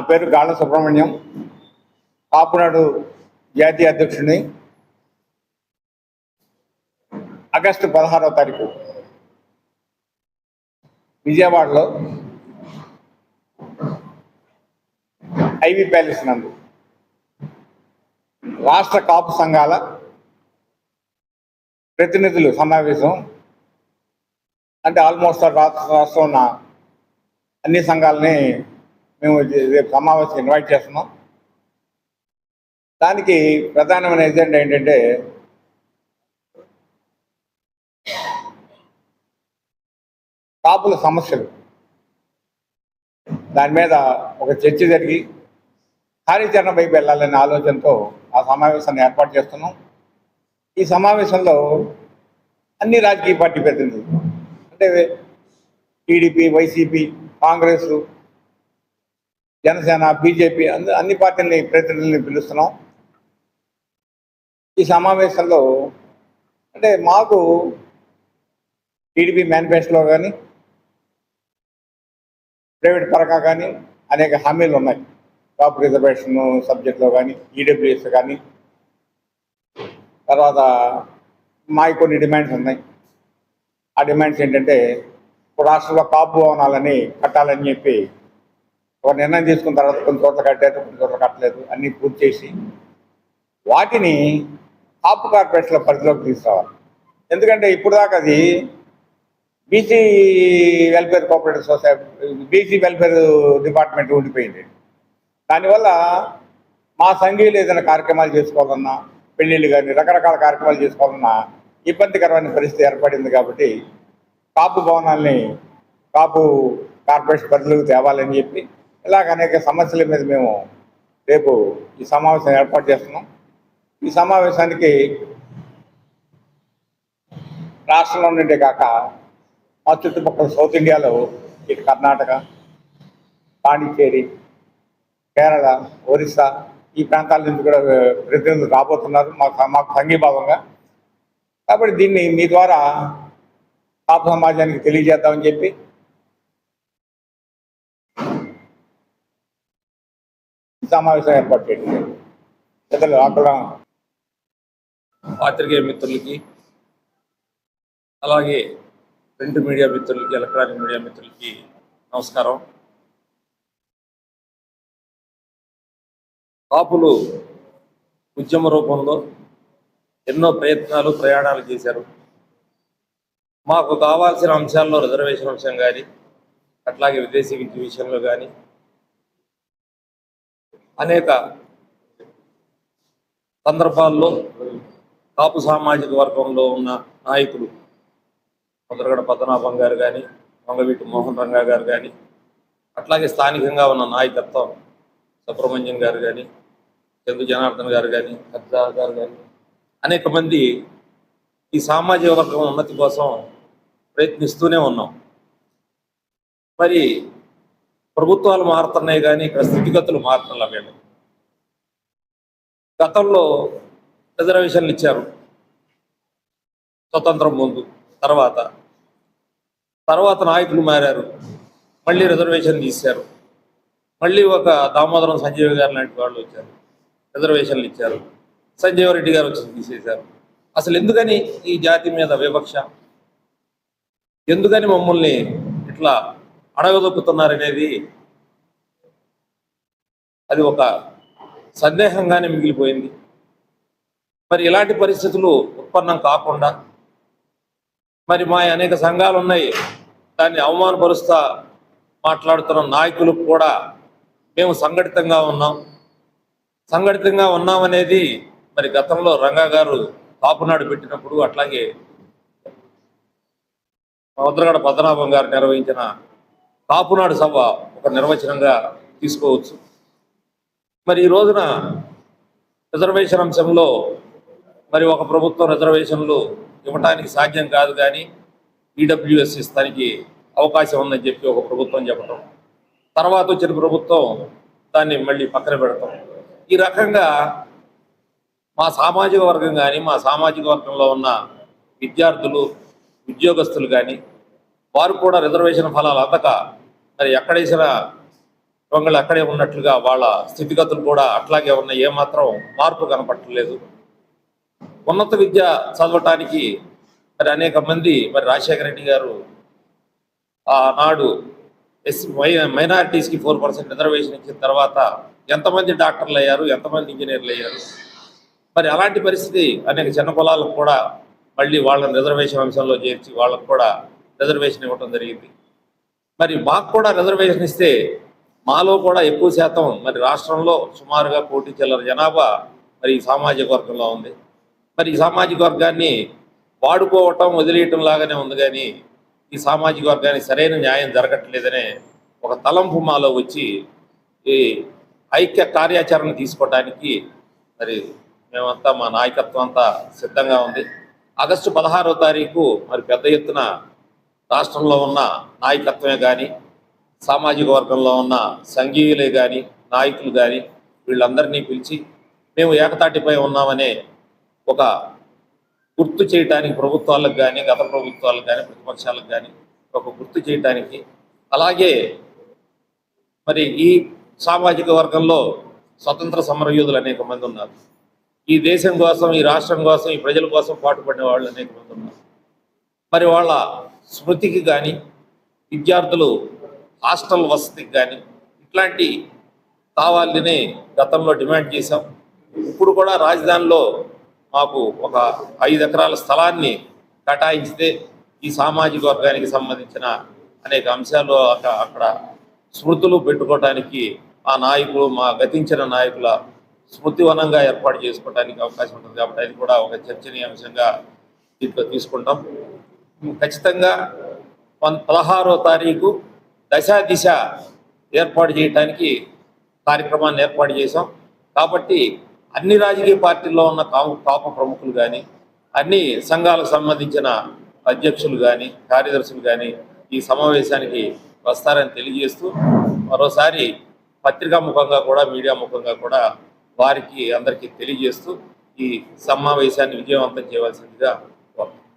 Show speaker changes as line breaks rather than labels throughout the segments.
పేరు గాళ్ళ సుబ్రహ్మణ్యం, కాపునాడు జాతీయ అధ్యక్షుడిని. ఆగస్టు 16వ తారీఖు విజయవాడలో ఐవి ప్యాలెస్ నందు రాష్ట్ర కాపు సంఘాల ప్రతినిధులు సమావేశం. అంటే ఆల్మోస్ట్ రాష్ట్రంలో ఉన్న అన్ని సంఘాలని మేము రేపు సమావేశం ఇన్వైట్ చేస్తున్నాం. దానికి ప్రధానమైన ఎజెండా ఏంటంటే కాపుల సమస్యలు, దాని మీద ఒక చర్చ జరిగి కార్యాచరణ వైపు వెళ్ళాలనే ఆలోచనతో ఆ సమావేశాన్ని ఏర్పాటు చేస్తున్నాం. ఈ సమావేశంలో అన్ని రాజకీయ పార్టీ ప్రతినిధులు అంటే TDP, YCP, Congress, Janasena, BJP అన్ని పార్టీలని ప్రతినిధుల్ని పిలుస్తున్నాం. ఈ సమావేశంలో అంటే మాకు టీడీపీ మేనిఫెస్టోలో కానీ ప్రైవేట్ పరంగా కానీ అనేక హామీలు ఉన్నాయి. కాపు రిజర్వేషన్ సబ్జెక్ట్లో కానీ, ఈడబ్ల్యూఎస్ కానీ, తర్వాత మాకు కొన్ని డిమాండ్స్ ఉన్నాయి. ఆ డిమాండ్స్ ఏంటంటే ఇప్పుడు రాష్ట్రంలో కాపు భవనాలని కట్టాలని చెప్పి ఒక నిర్ణయం తీసుకున్న తర్వాత కొన్ని చోట్ల కట్టారు, కొన్ని చోట్ల కట్టలేదు. అన్నీ పూర్తి చేసి వాటిని కాపు కార్పొరేషన్ల పరిధిలోకి తీసుకురావాలి. ఎందుకంటే ఇప్పుడు దాకా అది BC welfare cooperative society, BC welfare department ఉండిపోయింది. దానివల్ల మా సంఘీయులు ఏదైనా కార్యక్రమాలు చేసుకోవాలన్నా, పెళ్ళిళ్ళు కానీ రకరకాల కార్యక్రమాలు చేసుకోవాలన్నా ఇబ్బందికరమైన పరిస్థితి ఏర్పడింది. కాబట్టి కాపు భవనాల్ని కాపు కార్పొరేషన్ పరిధిలోకి తేవాలని చెప్పి ఇలాగ అనేక సమస్యల మీద మేము రేపు ఈ సమావేశం ఏర్పాటు చేస్తున్నాం. ఈ సమావేశానికి రాష్ట్రంలో నుండే కాక మా చుట్టుపక్కల సౌత్ ఇండియాలో ఇటు కర్ణాటక, పాండిచ్చేరి, కేరళ, ఒరిస్సా ఈ ప్రాంతాల నుంచి కూడా ప్రతినిధులు రాబోతున్నారు మాకు సంఘీభావంగా. కాబట్టి దీన్ని మీ ద్వారా కాపు సమాజానికి తెలియజేద్దామని చెప్పి సమావేశం ఏర్పాటు చేయండి. పెద్దలు అక్కడ
పాత్రికేయ మిత్రులకి, అలాగే ప్రింట్ మీడియా మిత్రులకి, ఎలక్ట్రానిక్ మీడియా మిత్రులకి నమస్కారం. కాపులు ఉద్యమ రూపంలో ఎన్నో ప్రయాణాలు చేశారు. మాకు కావాల్సిన అంశాల్లో రిజర్వేషన్ అంశం కానీ, అట్లాగే విదేశీ విద్య విషయంలో కానీ అనేక సందర్భాల్లో కాపు సామాజిక వర్గంలో ఉన్న నాయకులు ముద్రగడ పద్మనాభం గారు కానీ, వంగవీటి మోహన్ రంగా గారు కానీ, అట్లాగే స్థానికంగా ఉన్న నాయకత్వం సుబ్రహ్మణ్యం గారు కానీ, చందు జనార్దన్ గారు కానీ, కబ్జా గారు కానీ అనేక మంది ఈ సామాజిక వర్గం ఉన్నతి కోసం ప్రయత్నిస్తూనే ఉన్నాం. మరి ప్రభుత్వాలు మారుతున్నాయి కానీ ఇక్కడ స్థితిగతులు మారుతున్నా. మేము గతంలో రిజర్వేషన్లు ఇచ్చారు స్వతంత్రం ముందు, తర్వాత నాయకులు మారారు, మళ్ళీ రిజర్వేషన్ తీశారు. మళ్ళీ ఒక దామోదరం సంజీవ్ గారు లాంటి వాళ్ళు వచ్చారు, రిజర్వేషన్లు ఇచ్చారు. సంజీవ్ రెడ్డి గారు వచ్చి తీసేశారు. అసలు ఎందుకని ఈ జాతి మీద వివక్ష, ఎందుకని మమ్మల్ని ఇట్లా అడగదొక్కుతున్నారనేది అది ఒక సందేహంగానే మిగిలిపోయింది. మరి ఇలాంటి పరిస్థితులు ఉత్పన్నం కాకుండా మరి మా అనేక సంఘాలు ఉన్నాయి, దాన్ని అవమానపరుస్తా మాట్లాడుతున్న నాయకులకు కూడా మేము సంఘటితంగా ఉన్నామనేది మరి గతంలో రంగా గారు కాపునాడు పెట్టినప్పుడు, అట్లాగే ముద్రగడ పద్మనాభం గారు నిర్వహించిన కాపునాడు సభ ఒక నిర్వచనంగా తీసుకోవచ్చు. మరి ఈ రోజున రిజర్వేషన్ అంశంలో మరి ఒక ప్రభుత్వం రిజర్వేషన్లు ఇవ్వటానికి సాధ్యం కాదు కానీ ఈడబ్ల్యూఎస్ ఇస్తానికి అవకాశం ఉందని చెప్పి ఒక ప్రభుత్వం చెప్పడం, తర్వాత వచ్చిన ప్రభుత్వం దాన్ని మళ్ళీ పక్కన పెడతాం. ఈ రకంగా మా సామాజిక వర్గం కానీ, మా సామాజిక వర్గంలో ఉన్న విద్యార్థులు, ఉద్యోగస్తులు కానీ వారు కూడా రిజర్వేషన్ ఫలాలు అందక మరి ఎక్కడేసిన దొంగలు అక్కడే ఉన్నట్లుగా వాళ్ళ స్థితిగతులు కూడా అట్లాగే ఉన్నాయి, ఏమాత్రం మార్పు కనపట్టలేదు. ఉన్నత విద్య చదవటానికి మరి అనేక మంది, మరి రాజశేఖర రెడ్డి గారు ఆనాడు మైనారిటీస్కి 4% రిజర్వేషన్ ఇచ్చిన తర్వాత ఎంతమంది డాక్టర్లు అయ్యారు, ఎంతమంది ఇంజనీర్లు అయ్యారు. మరి అలాంటి పరిస్థితి అనేక చిన్న కులాలకు కూడా మళ్ళీ వాళ్ళని రిజర్వేషన్ అంశంలో చేర్చి వాళ్ళకు కూడా రిజర్వేషన్ ఇవ్వడం జరిగింది. మరి మాకు కూడా రిజర్వేషన్ ఇస్తే మాలో కూడా ఎక్కువ శాతం మరి రాష్ట్రంలో సుమారుగా 1 కోటి చిల్లర జనాభా మరి ఈ సామాజిక వర్గంలో ఉంది. మరి ఈ సామాజిక వర్గాన్ని వాడుకోవటం వదిలేయటం లాగానే ఉంది, కానీ ఈ సామాజిక వర్గానికి సరైన న్యాయం జరగట్లేదనే ఒక తలంపు మాలో వచ్చి ఈ ఐక్య కార్యాచరణ తీసుకోవడానికి మరి మేమంతా, మా నాయకత్వం అంతా సిద్ధంగా ఉంది. ఆగస్టు 16వ తారీఖు మరి పెద్ద ఎత్తున రాష్ట్రంలో ఉన్న నాయకత్వమే కానీ, సామాజిక వర్గంలో ఉన్న సంఘీయులే కానీ, నాయకులు కానీ వీళ్ళందరినీ పిలిచి మేము ఏకతాటిపై ఉన్నామనే ఒక గుర్తు చేయటానికి ప్రభుత్వాలకు కానీ, గత ప్రభుత్వాలకు కానీ, ప్రతిపక్షాలకు కానీ ఒక గుర్తు చేయటానికి, అలాగే మరి ఈ సామాజిక వర్గంలో స్వతంత్ర సమరయోధులు అనేక మంది ఉన్నారు. ఈ దేశం కోసం, ఈ రాష్ట్రం కోసం, ఈ ప్రజల కోసం పాటుపడిన వాళ్ళు అనేక మంది ఉన్నారు. మరి వాళ్ళ స్మృతికి కానీ, విద్యార్థులు హాస్టల్ వసతికి కానీ ఇట్లాంటి కావాలని గతంలో డిమాండ్ చేశాం. ఇప్పుడు కూడా రాజధానిలో మాకు ఒక 5 ఎకరాల స్థలాన్ని కేటాయించితే ఈ సామాజిక వర్గానికి సంబంధించిన అనేక అంశాలు అక్కడ స్మృతులు పెట్టుకోవటానికి ఆ నాయకులు, మా గతించిన నాయకుల స్మృతివనంగా ఏర్పాటు చేసుకోవడానికి అవకాశం ఉంటుంది. కాబట్టి అది కూడా ఒక చర్చనీయాంశంగా దీంట్లో తీసుకుంటాం. ఖచ్చితంగా 16వ తారీఖు దిశ ఏర్పాటు చేయడానికి కార్యక్రమాన్ని ఏర్పాటు చేశాం. కాబట్టి అన్ని రాజకీయ పార్టీల్లో ఉన్న కాపు ప్రముఖులు కానీ, అన్ని సంఘాలకు సంబంధించిన అధ్యక్షులు కానీ, కార్యదర్శులు కానీ ఈ సమావేశానికి వస్తారని తెలియజేస్తూ, మరోసారి పత్రికా ముఖంగా కూడా, మీడియా ముఖంగా కూడా వారికి అందరికీ తెలియజేస్తూ ఈ సమావేశాన్ని విజయవంతం చేయవలసిందిగా కోరుతున్నాను.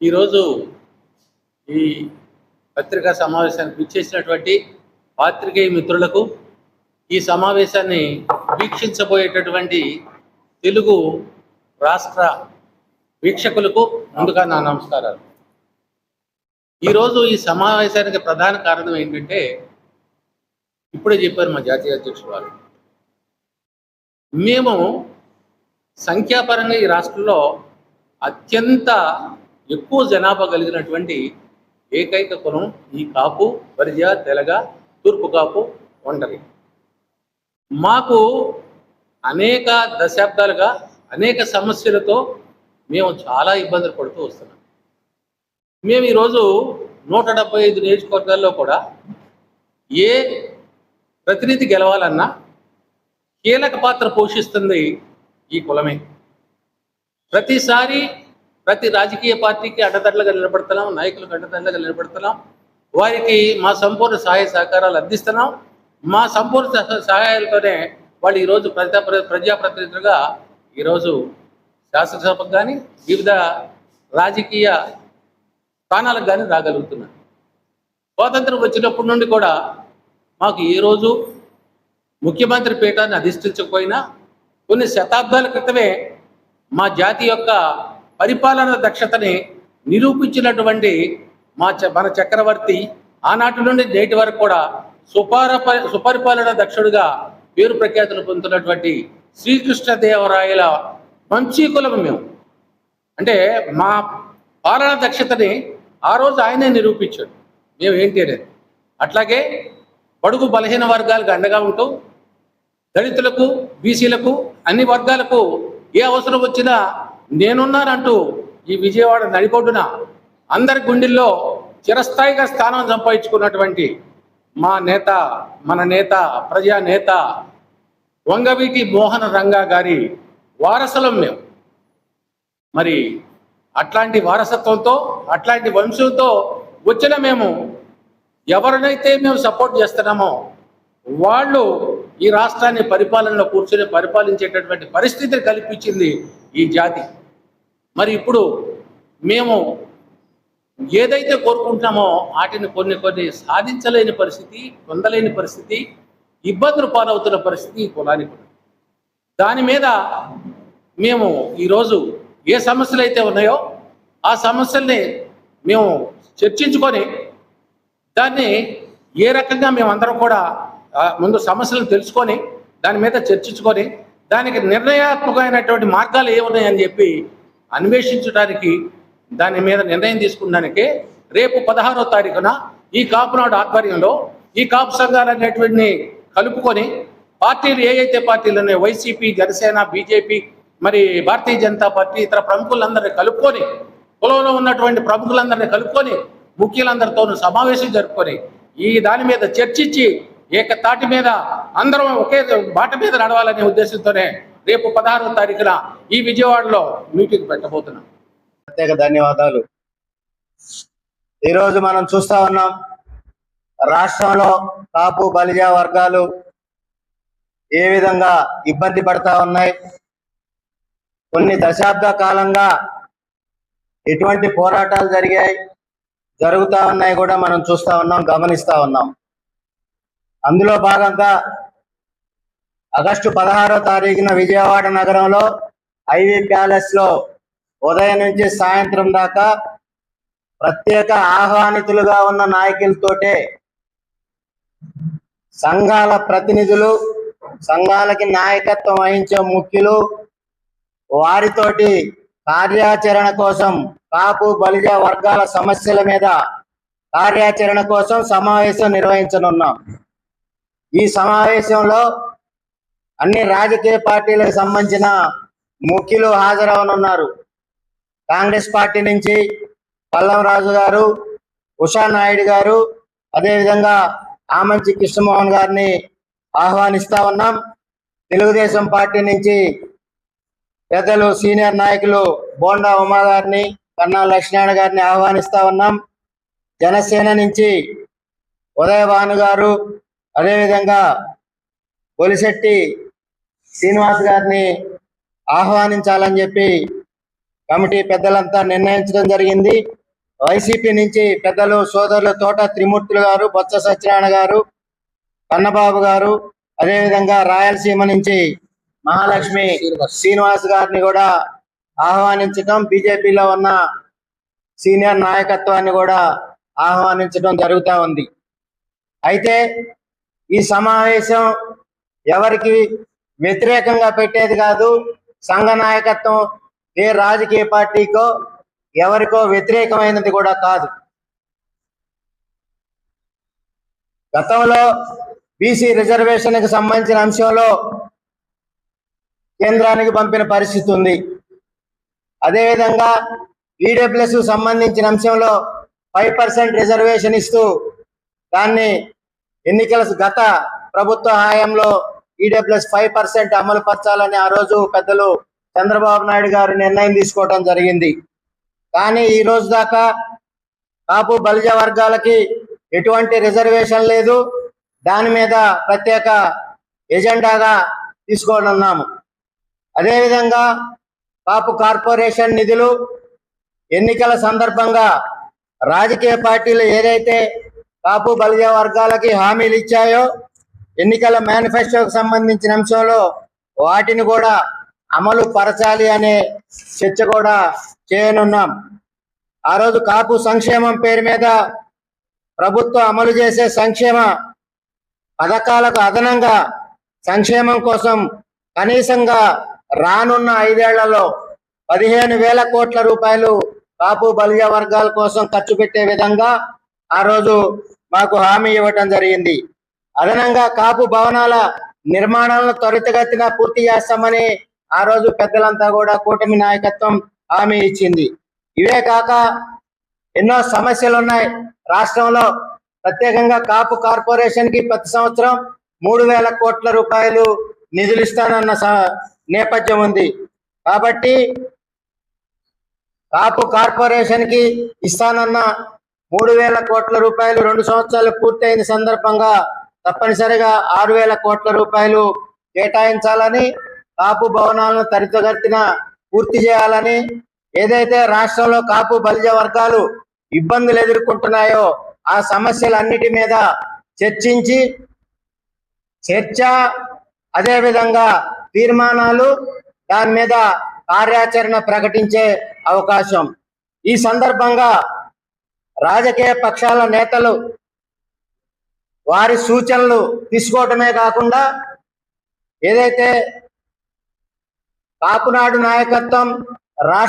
ఈరోజు ఈ పత్రికా సమావేశానికి విచ్చేసినటువంటి పాత్రికేయ మిత్రులకు, ఈ సమావేశాన్ని వీక్షించబోయేటటువంటి తెలుగు రాష్ట్ర వీక్షకులకు ముందుగా నా నమస్కారాలు. ఈరోజు ఈ సమావేశానికి ప్రధాన కారణం ఏంటంటే, ఇప్పుడే చెప్పారు మా జాతీయ అధ్యక్షుడు వారు, మేము సంఖ్యాపరంగా ఈ రాష్ట్రంలో అత్యంత ఎక్కువ జనాభా కలిగినటువంటి ఏకైక కులం ఈ కాపు, బరిజ, తెలగ, తూర్పు కాపు, ఒంటరి. మాకు అనేక దశాబ్దాలుగా అనేక సమస్యలతో మేము చాలా ఇబ్బందులు పడుతూ వస్తున్నాం. మేము ఈరోజు 175 నియోజకవర్గాల్లో కూడా ఏ ప్రతినిధి గెలవాలన్నా కీలక పాత్ర పోషిస్తుంది ఈ కులమే. ప్రతిసారి ప్రతి రాజకీయ పార్టీకి అడ్డదడ్లుగా నిలబడుతున్నాం, నాయకులకు అడ్డదడ్లుగా నిలబడుతున్నాం. వారికి మా సంపూర్ణ సహాయ సహకారాలు అందిస్తున్నాం. మా సంపూర్ణ సహాయాలతోనే వాళ్ళు ఈరోజు ప్రజాప్రతినిధులుగా ఈరోజు శాసనసభకు కానీ, వివిధ రాజకీయ స్థానాలకు కానీ రాగలుగుతున్నారు. స్వాతంత్రం వచ్చినప్పటి నుండి కూడా మాకు ఏ రోజు ముఖ్యమంత్రి పీఠాన్ని అధిష్ఠించకపోయినా కొన్ని శతాబ్దాల క్రితమే మా జాతి యొక్క పరిపాలన దక్షతని నిరూపించినటువంటి మన చక్రవర్తి ఆనాటి నుండి నేటి వరకు కూడా సుపరిపాలన దక్షుడిగా పేరు ప్రఖ్యాతులు పొందుతున్నటువంటి శ్రీకృష్ణదేవరాయల వంశీకులం మేము. అంటే మా పాలన దక్షతని ఆ రోజు ఆయనే నిరూపించాడు మేము ఏంటి అనేది. అట్లాగే బడుగు బలహీన వర్గాలకు అండగా ఉంటూ దళితులకు, బీసీలకు, అన్ని వర్గాలకు ఏ అవసరం వచ్చినా నేనున్నానంటూ ఈ విజయవాడ నడిబొడ్డున అందరి గుండెల్లో చిరస్థాయిగా స్థానం సంపాదించుకున్నటువంటి మన నేత ప్రజానేత వంగవీటి మోహన రంగా గారి వారసులం మేము. మరి అట్లాంటి వారసత్వంతో, అట్లాంటి వంశంతో వచ్చిన మేము ఎవరినైతే మేము సపోర్ట్ చేస్తున్నామో వాళ్ళు ఈ రాష్ట్రాన్ని పరిపాలనలో కూర్చొని పరిపాలించేటటువంటి పరిస్థితిని కల్పించింది ఈ జాతి. మరి ఇప్పుడు మేము ఏదైతే కోరుకుంటున్నామో వాటిని కొన్ని సాధించలేని పరిస్థితి, పొందలేని పరిస్థితి, ఇబ్బందులు పాలవుతున్న పరిస్థితి ఈ కులానికి ఉంది. దాని మీద మేము ఈరోజు ఏ సమస్యలు అయితే ఉన్నాయో ఆ సమస్యల్ని మేము చర్చించుకొని దాన్ని ఏ రకంగా మేమందరం కూడా ముందు సమస్యలను తెలుసుకొని దాని మీద చర్చించుకొని దానికి నిర్ణయాత్మకమైనటువంటి మార్గాలు ఏమున్నాయని చెప్పి అన్వేషించడానికి దాని మీద నిర్ణయం తీసుకున్నానికి రేపు 16వ తారీఖున ఈ కాపునాడు ఆధ్వర్యంలో ఈ కాపు సంఘాలు అనేటువంటి కలుపుకొని పార్టీలు ఏవైతే పార్టీలు ఉన్నాయో వైసీపీ, జనసేన, బీజేపీ, మరి భారతీయ జనతా పార్టీ ఇతర ప్రముఖులందరినీ కలుపుకొని కులంలో ఉన్నటువంటి ప్రముఖులందరినీ కలుపుకొని ముఖ్యులందరితోనూ సమావేశం జరుపుకొని ఈ దాని మీద చర్చించి ఏకతాటి మీద అందరం ఒకే బాట మీద నడవాలనే ఉద్దేశంతోనే రేపు 16వ తారీఖున ఈ విజయవాడలో మీటింగ్ పెట్టబోతున్నాం.
ప్రత్యేక ధన్యవాదాలు. ఈరోజు మనం చూస్తా ఉన్నాం, రాష్ట్రంలో కాపు బలిజ వర్గాలు ఏ విధంగా ఇబ్బంది పడతా ఉన్నాయి. కొన్ని దశాబ్ద కాలంగా ఎటువంటి పోరాటాలు జరుగుతా ఉన్నాయి కూడా మనం చూస్తా ఉన్నాం, గమనిస్తా ఉన్నాం. అందులో భాగంగా ఆగస్టు 16వ తారీఖున విజయవాడ నగరంలో ఐవీ ప్యాలెస్ లో ఉదయం నుంచి సాయంత్రం దాకా ప్రత్యేక ఆహ్వానితులుగా ఉన్న నాయకులతోటే సంఘాల ప్రతినిధులు, సంఘాలకి నాయకత్వం వహించే ముఖ్యులు వారితోటి కార్యాచరణ కోసం, కాపు బలిజ వర్గాల సమస్యల మీద కార్యాచరణ కోసం సమావేశం నిర్వహించనున్నాం. ఈ సమావేశంలో అన్ని రాజకీయ పార్టీలకు సంబంధించిన ముఖ్యులు హాజరవనున్నారు. కాంగ్రెస్ పార్టీ నుంచి పల్లం రాజు గారు, ఉషా నాయుడు గారు, అదేవిధంగా ఆమంచి కృష్ణమోహన్ గారిని ఆహ్వానిస్తా ఉన్నాం. తెలుగుదేశం పార్టీ నుంచి పెద్దలు సీనియర్ నాయకులు బోండా ఉమా గారిని, కన్నా లక్ష్మీనారాయణ గారిని ఆహ్వానిస్తా ఉన్నాం. జనసేన నుంచి ఉదయభాను గారు, అదేవిధంగా బొలిశెట్టి శ్రీనివాస్ గారిని ఆహ్వానించాలని చెప్పి కమిటీ పెద్దలంతా నిర్ణయించడం జరిగింది. వైసీపీ నుంచి పెద్దలు సోదరులు తోట త్రిమూర్తులు గారు, బొత్స సత్యనారాయణ గారు, కన్నబాబు గారు, అదేవిధంగా రాయలసీమ నుంచి మహాలక్ష్మి శ్రీనివాస్ గారిని కూడా ఆహ్వానించడం, బీజేపీలో ఉన్న సీనియర్ నాయకత్వాన్ని కూడా ఆహ్వానించడం జరుగుతూ ఉంది. అయితే ఈ సమావేశం ఎవరికి వ్యతిరేకంగా పెట్టేది కాదు. సంఘ నాయకత్వం ఏ రాజకీయ పార్టీకో ఎవరికో వ్యతిరేకమైనది కూడా కాదు. గతంలో బీసీ రిజర్వేషన్కి సంబంధించిన అంశంలో కేంద్రానికి పంపిన పరిస్థితి ఉంది. అదేవిధంగా ఈడబ్ల్యూఎస్ సంబంధించిన అంశంలో 5% రిజర్వేషన్ ఇస్తూ దాన్ని ఎన్నికల గత ప్రభుత్వ హయాంలో ఈడబ్ల్యూఎస్ 5% అమలు పరచాలని ఆ రోజు పెద్దలు చంద్రబాబు నాయుడు గారు నిర్ణయం తీసుకోవడం జరిగింది. కానీ ఈ రోజు దాకా కాపు బలిజ వర్గాలకి ఎటువంటి రిజర్వేషన్ లేదు. దాని మీద ప్రత్యేక ఎజెండాగా తీసుకోనున్నాము. అదేవిధంగా కాపు కార్పొరేషన్ నిధులు ఎన్నికల సందర్భంగా రాజకీయ పార్టీలు ఏదైతే కాపు బలిజ వర్గాలకి హామీలు ఇచ్చాయో ఎన్నికల మేనిఫెస్టోకి సంబంధించిన అంశంలో వాటిని కూడా అమలు పరచాలి అనే చర్చ కూడా చేయనున్నాం. ఆ రోజు కాపు సంక్షేమం పేరు మీద ప్రభుత్వం అమలు చేసే సంక్షేమ పథకాలకు అదనంగా సంక్షేమం కోసం కనీసంగా రానున్న 5 ఏళ్లలో 15,000 కోట్ల రూపాయలు కాపు బలిజ వర్గాల కోసం ఖర్చు పెట్టే విధంగా ఆ రోజు మాకు హామీ ఇవ్వటం జరిగింది. అదనంగా కాపు భవనాల నిర్మాణాలను త్వరితగతిన పూర్తి చేస్తామని ఆ రోజు పెద్దలంతా కూడా కూటమి నాయకత్వం హామీ ఇచ్చింది. ఇవే కాక ఎన్నో సమస్యలు ఉన్నాయి రాష్ట్రంలో. ప్రత్యేకంగా కాపు కార్పొరేషన్ కి ప్రతి సంవత్సరం 3,000 కోట్ల రూపాయలు నిధులు ఇస్తానన్న నేపథ్యం ఉంది. కాబట్టి కాపు కార్పొరేషన్ కి ఇస్తానన్న 3,000 కోట్ల రూపాయలు 2 సంవత్సరాలు పూర్తయిన సందర్భంగా తప్పనిసరిగా 6,000 కోట్ల రూపాయలు కేటాయించాలని, కాపు భవనాలను త్వరితగతిన పూర్తి చేయాలని, ఏదైతే రాష్ట్రంలో కాపు బలిజ వర్గాలు ఇబ్బందులు ఎదుర్కొంటున్నాయో ఆ సమస్యలన్నిటి మీద చర్చించి చర్చ, అదేవిధంగా తీర్మానాలు, దాని మీద కార్యాచరణ ప్రకటించే అవకాశం. ఈ సందర్భంగా రాజకీయ పక్షాల నేతలు వారి సూచనలు తీసుకోవటమే కాకుండా ఏదైతే కాపునాడు నాయకత్వం రాష్ట్ర